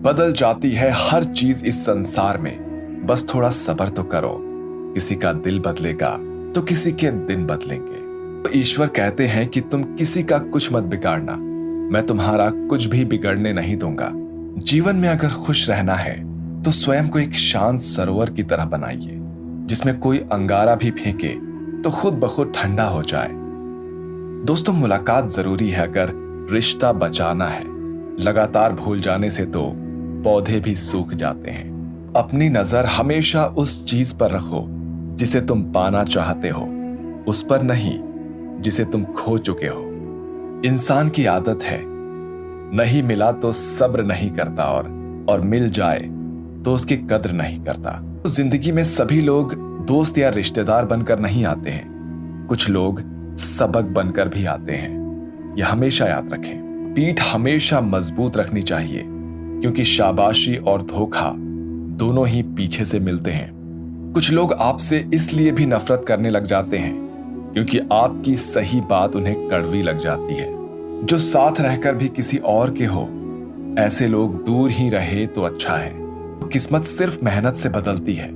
बदल जाती है हर चीज इस संसार में, बस थोड़ा सब्र तो करो। किसी का दिल बदलेगा तो किसी के दिन बदलेंगे। तो ईश्वर कहते हैं कि तुम किसी का कुछ मत बिगाड़ना, मैं तुम्हारा कुछ भी बिगड़ने नहीं दूंगा। जीवन में अगर खुश रहना है तो स्वयं को एक शांत सरोवर की तरह बनाइए, जिसमें कोई अंगारा भी फेंके तो खुद ब खुद ठंडा हो जाए। दोस्तों, मुलाकात जरूरी है अगर रिश्ता बचाना है। लगातार भूल जाने से तो पौधे भी सूख जाते हैं। अपनी नजर हमेशा उस चीज पर रखो जिसे तुम पाना चाहते हो, उस पर नहीं जिसे तुम खो चुके हो। इंसान की आदत है, नहीं मिला तो सब्र नहीं करता और मिल जाए तो उसकी कद्र नहीं करता। तो जिंदगी में सभी लोग दोस्त या रिश्तेदार बनकर नहीं आते हैं, कुछ लोग सबक बनकर भी आते हैं। यह हमेशा याद रखें। पीठ हमेशा मजबूत रखनी चाहिए, क्योंकि शाबाशी और धोखा दोनों ही पीछे से मिलते हैं। कुछ लोग आपसे इसलिए भी नफरत करने लग जाते हैं क्योंकि आपकी सही बात उन्हें कड़वी लग जाती है। जो साथ रहकर भी किसी और के हो, ऐसे लोग दूर ही रहे तो अच्छा है। किस्मत सिर्फ मेहनत से बदलती है,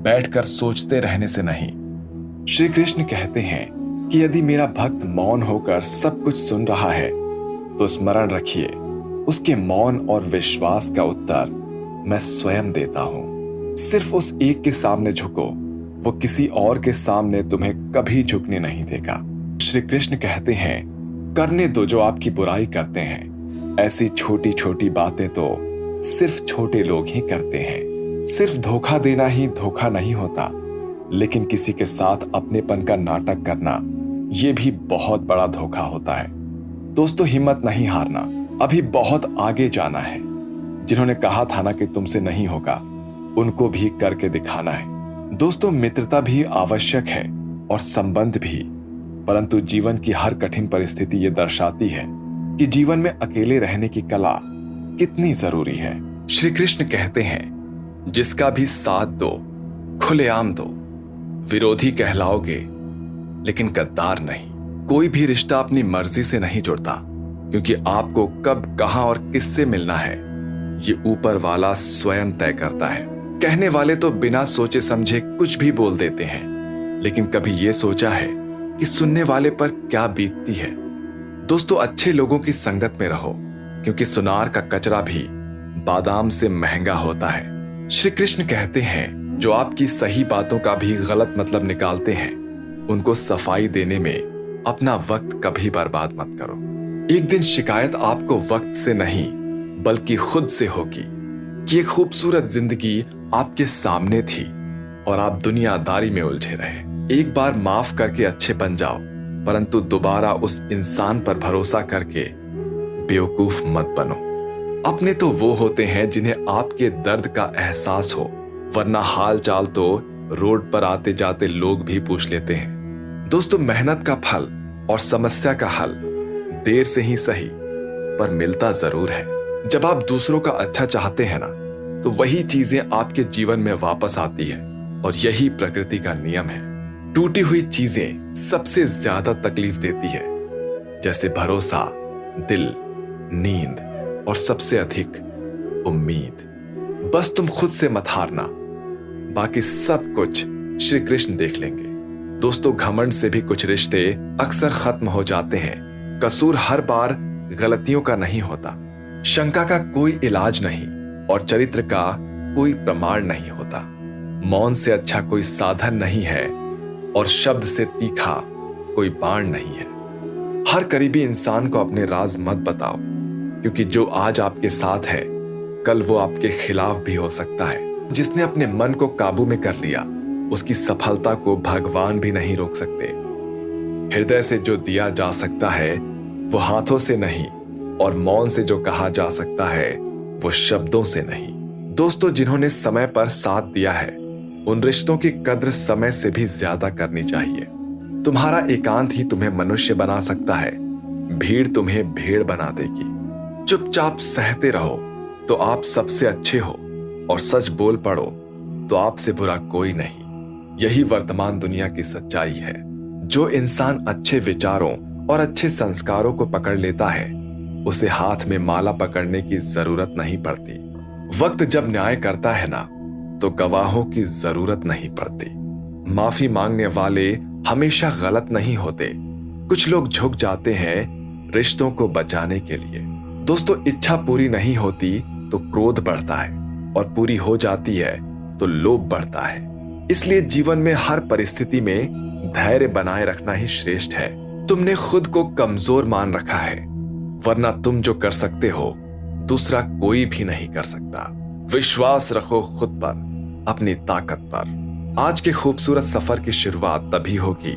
बैठकर सोचते रहने से नहीं। श्री कृष्ण कहते हैं कि यदि मेरा भक्त मौन होकर सब कुछ सुन रहा है तो स्मरण रखिए, उसके मौन और विश्वास का उत्तर मैं स्वयं देता हूं। सिर्फ उस एक के सामने झुको, वो किसी और के सामने तुम्हें कभी झुकने नहीं देगा। श्री कृष्ण कहते हैं, करने दो जो आपकी बुराई करते हैं। ऐसी छोटी छोटी बातें तो सिर्फ छोटे लोग ही करते हैं। सिर्फ धोखा देना ही धोखा नहीं होता, लेकिन किसी के साथ अपनेपन का नाटक करना, यह भी बहुत बड़ा धोखा होता है। दोस्तों, हिम्मत नहीं हारना, अभी बहुत आगे जाना है। जिन्होंने कहा था ना कि तुमसे नहीं होगा, उनको भी करके दिखाना है। दोस्तों, मित्रता भी आवश्यक है और संबंध भी, परंतु जीवन की हर कठिन परिस्थिति ये दर्शाती है कि जीवन में अकेले रहने की कला कितनी जरूरी है। श्री कृष्ण कहते हैं, जिसका भी साथ दो, खुलेआम दो, विरोधी कहलाओगे लेकिन गद्दार नहीं। कोई भी रिश्ता अपनी मर्जी से नहीं जुड़ता, क्योंकि आपको कब, कहां और किससे मिलना है ये ऊपर वाला स्वयं तय करता है। कहने वाले तो बिना सोचे समझे कुछ भी बोल देते हैं, लेकिन कभी ये सोचा है कि सुनने वाले पर क्या बीतती है। दोस्तों, अच्छे लोगों की संगत में रहो, क्योंकि सुनार का कचरा भी बादाम से महंगा होता है। श्री कृष्ण कहते हैं, जो आपकी सही बातों का भी गलत मतलब निकालते हैं, उनको सफाई देने में अपना वक्त कभी बर्बाद मत करो। एक दिन शिकायत आपको वक्त से नहीं बल्कि खुद से होगी कि एक खूबसूरत जिंदगी आपके सामने थी और आप दुनियादारी में उलझे रहे। एक बार माफ करके अच्छे बन जाओ, परंतु दोबारा उस इंसान पर भरोसा करके बेवकूफ मत बनो। अपने तो वो होते हैं जिन्हें आपके दर्द का एहसास हो, वरना हाल चाल तो रोड पर आते जाते लोग भी पूछ लेते हैं। दोस्तों, मेहनत का फल और समस्या का हल देर से ही सही पर मिलता जरूर है। जब आप दूसरों का अच्छा चाहते हैं ना, तो वही चीजें आपके जीवन में वापस आती है, और यही प्रकृति का नियम है। टूटी हुई चीजें सबसे ज्यादा तकलीफ देती है, जैसे भरोसा, दिल, नींद और सबसे अधिक उम्मीद। बस तुम खुद से मत हारना, बाकी सब कुछ श्री कृष्ण देख लेंगे। दोस्तों, घमंड से भी कुछ रिश्ते अक्सर खत्म हो जाते हैं। कसूर हर बार गलतियों का नहीं होता, शंका का कोई इलाज नहीं और चरित्र का कोई प्रमाण नहीं होता। मौन से अच्छा कोई साधन नहीं है और शब्द से तीखा कोई बाण नहीं है। हर करीबी इंसान को अपने राज मत बताओ, क्योंकि जो आज आपके साथ है, कल वो आपके खिलाफ भी हो सकता है। जिसने अपने मन को काबू में कर लिया, उसकी सफलता को भगवान भी नहीं रोक सकते। हृदय से जो दिया जा सकता है वो हाथों से नहीं, और मौन से जो कहा जा सकता है वो शब्दों से नहीं। दोस्तों, जिन्होंने समय पर साथ दिया है, उन रिश्तों की कद्र समय से भी ज्यादा करनी चाहिए। तुम्हारा एकांत ही तुम्हें मनुष्य बना सकता है, भीड़ तुम्हें भेड़ बना देगी। चुपचाप सहते रहो तो आप सबसे अच्छे हो, और सच बोल पड़ो तो आपसे बुरा कोई नहीं। यही वर्तमान दुनिया की सच्चाई है। जो इंसान अच्छे विचारों और अच्छे संस्कारों को पकड़ लेता है, उसे हाथ में माला पकड़ने की जरूरत नहीं पड़ती। वक्त जब न्याय करता है ना, तो गवाहों की जरूरत नहीं पड़ती। माफी मांगने वाले हमेशा गलत नहीं होते। कुछ लोग झुक जाते हैं रिश्तों को बचाने के लिए। दोस्तों, इच्छा पूरी नहीं होती तो क्रोध बढ़ता है, और पूरी हो जाती है तो लोभ बढ़ता है। इसलिए जीवन में हर परिस्थिति में धैर्य बनाए रखना ही श्रेष्ठ है। तुमने खुद को कमजोर मान रखा है, वरना तुम जो कर सकते हो दूसरा कोई भी नहीं कर सकता। विश्वास रखो खुद पर, अपनी ताकत पर। आज के खूबसूरत सफर की शुरुआत तभी होगी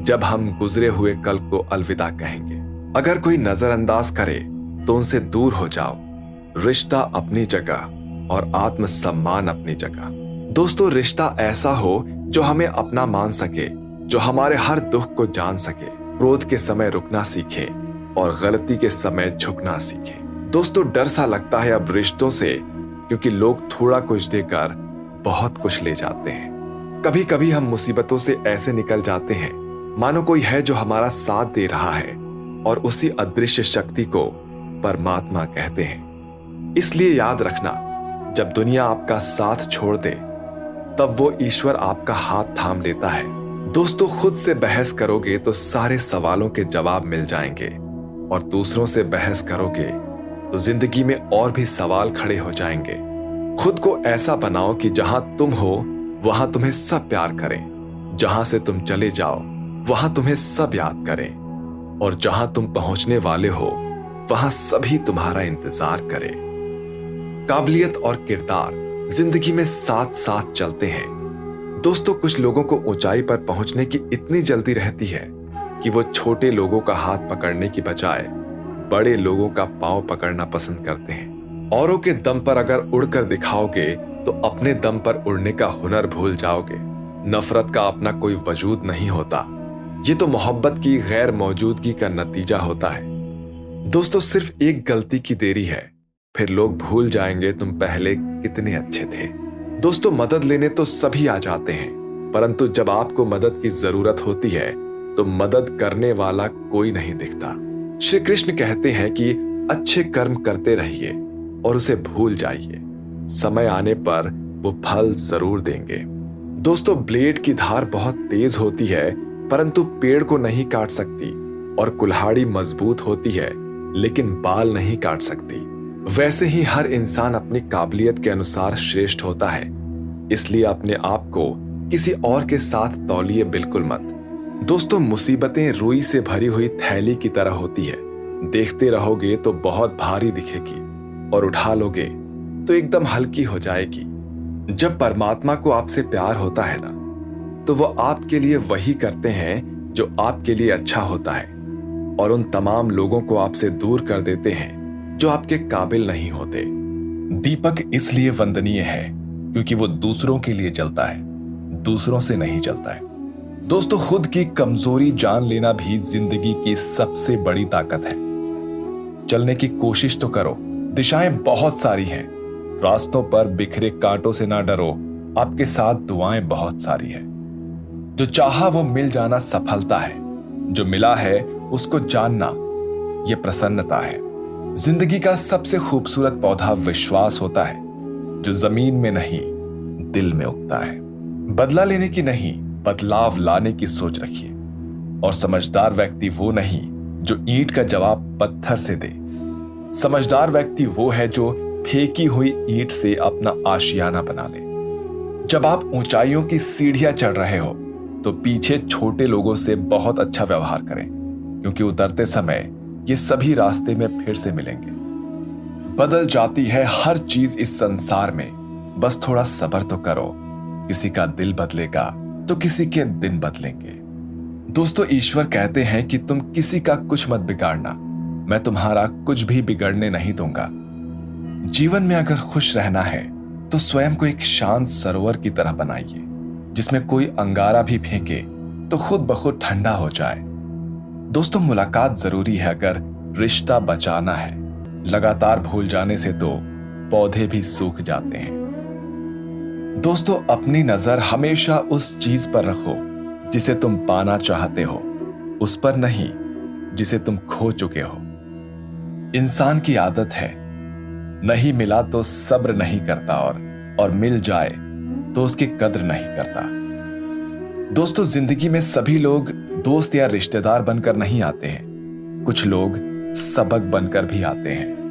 जब हम गुजरे हुए कल को अलविदा कहेंगे। अगर कोई नजरअंदाज करे तो उनसे दूर हो जाओ। रिश्ता अपनी जगह और आत्मसम्मान अपनी जगह। दोस्तों, रिश्ता ऐसा हो जो हमें अपना मान सके, जो हमारे हर दुख को जान सके, क्रोध के समय रुकना सीखे और गलती के समय झुकना सीखे। दोस्तों, डर सा लगता है अब रिश्तों से, क्योंकि लोग थोड़ा कुछ देकर बहुत कुछ ले जाते हैं। कभी कभी हम मुसीबतों से ऐसे निकल जाते हैं मानो कोई है जो हमारा साथ दे रहा है, और उसी अदृश्य शक्ति को परमात्मा कहते हैं। इसलिए याद रखना, जब दुनिया आपका साथ छोड़ दे तब वो ईश्वर आपका हाथ थाम लेता है। दोस्तों, खुद से बहस करोगे तो सारे सवालों के जवाब मिल जाएंगे, और दूसरों से बहस करोगे तो जिंदगी में और भी सवाल खड़े हो जाएंगे। खुद को ऐसा बनाओ कि जहां तुम हो वहां तुम्हें सब प्यार करें, जहां से तुम चले जाओ वहां तुम्हें सब याद करें, और जहां तुम पहुंचने वाले हो वहां सभी तुम्हारा इंतजार करें। काबिलियत और किरदार जिंदगी में साथ साथ चलते हैं। दोस्तों, कुछ लोगों को ऊंचाई पर पहुंचने की इतनी जल्दी रहती है कि वो छोटे लोगों का हाथ पकड़ने की बजाय बड़े लोगों का पांव पकड़ना पसंद करते हैं। औरों के दम पर अगर उड़कर दिखाओगे तो अपने दम पर उड़ने का हुनर भूल जाओगे। नफरत का अपना कोई वजूद नहीं होता, ये तो मोहब्बत की गैर मौजूदगी का नतीजा होता है। दोस्तों, सिर्फ एक गलती की देरी है, फिर लोग भूल जाएंगे तुम पहले कितने अच्छे थे। दोस्तों, मदद लेने तो सभी आ जाते हैं, परंतु जब आपको मदद की जरूरत होती है तो मदद करने वाला कोई नहीं दिखता। श्री कृष्ण कहते हैं कि अच्छे कर्म करते रहिए और उसे भूल जाइए, समय आने पर वो फल जरूर देंगे। दोस्तों, ब्लेड की धार बहुत तेज होती है, परंतु पेड़ को नहीं काट सकती, और कुल्हाड़ी मजबूत होती है लेकिन बाल नहीं काट सकती। वैसे ही हर इंसान अपनी काबिलियत के अनुसार श्रेष्ठ होता है, इसलिए अपने आप को किसी और के साथ तौलिए बिल्कुल मत। दोस्तों, मुसीबतें रुई से भरी हुई थैली की तरह होती है। देखते रहोगे तो बहुत भारी दिखेगी, और उठा लोगे तो एकदम हल्की हो जाएगी। जब परमात्मा को आपसे प्यार होता है ना, तो वो आपके लिए वही करते हैं जो आपके लिए अच्छा होता है, और उन तमाम लोगों को आपसे दूर कर देते हैं जो आपके काबिल नहीं होते। दीपक इसलिए वंदनीय है क्योंकि वो दूसरों के लिए जलता है, दूसरों से नहीं जलता है। दोस्तों, खुद की कमजोरी जान लेना भी जिंदगी की सबसे बड़ी ताकत है। चलने की कोशिश तो करो, दिशाएं बहुत सारी हैं। रास्तों पर बिखरे कांटों से ना डरो, आपके साथ दुआएं बहुत सारी हैं। जो चाहा वो मिल जाना सफलता है, जो मिला है उसको जानना ये प्रसन्नता है। जिंदगी का सबसे खूबसूरत पौधा विश्वास होता है, जो जमीन में नहीं दिल में उगता है। बदला लेने की नहीं, बदलाव लाने की सोच रखिए। और समझदार व्यक्ति वो नहीं जो ईंट का जवाब पत्थर से दे। समझदार व्यक्ति वो है जो फेंकी हुई ईंट से अपना आशियाना बना ले। जब आप ऊंचाइयों की सीढ़ियां चढ़ रहे हो तो पीछे छोटे लोगों से बहुत अच्छा व्यवहार करें, क्योंकि उतरते समय ये सभी रास्ते में फिर से मिलेंगे। बदल जाती है हर चीज इस संसार में, बस थोड़ा सब्र तो करो। किसी का दिल बदलेगा तो किसी के दिन बदलेंगे। दोस्तों, ईश्वर कहते हैं कि तुम किसी का कुछ मत बिगाड़ना, मैं तुम्हारा कुछ भी बिगड़ने नहीं दूंगा। जीवन में अगर खुश रहना है तो स्वयं को एक शांत सरोवर की तरह बनाइए, जिसमें कोई अंगारा भी फेंके तो खुद ब खुद ठंडा हो जाए। दोस्तों, मुलाकात जरूरी है अगर रिश्ता बचाना है। लगातार भूल जाने से तो पौधे भी सूख जाते हैं। दोस्तों, अपनी नजर हमेशा उस चीज पर रखो जिसे तुम पाना चाहते हो, उस पर नहीं जिसे तुम खो चुके हो। इंसान की आदत है नहीं मिला तो सब्र नहीं करता, और मिल जाए तो उसकी कद्र नहीं करता। दोस्तों, जिंदगी में सभी लोग दोस्त या रिश्तेदार बनकर नहीं आते हैं, कुछ लोग सबक बनकर भी आते हैं।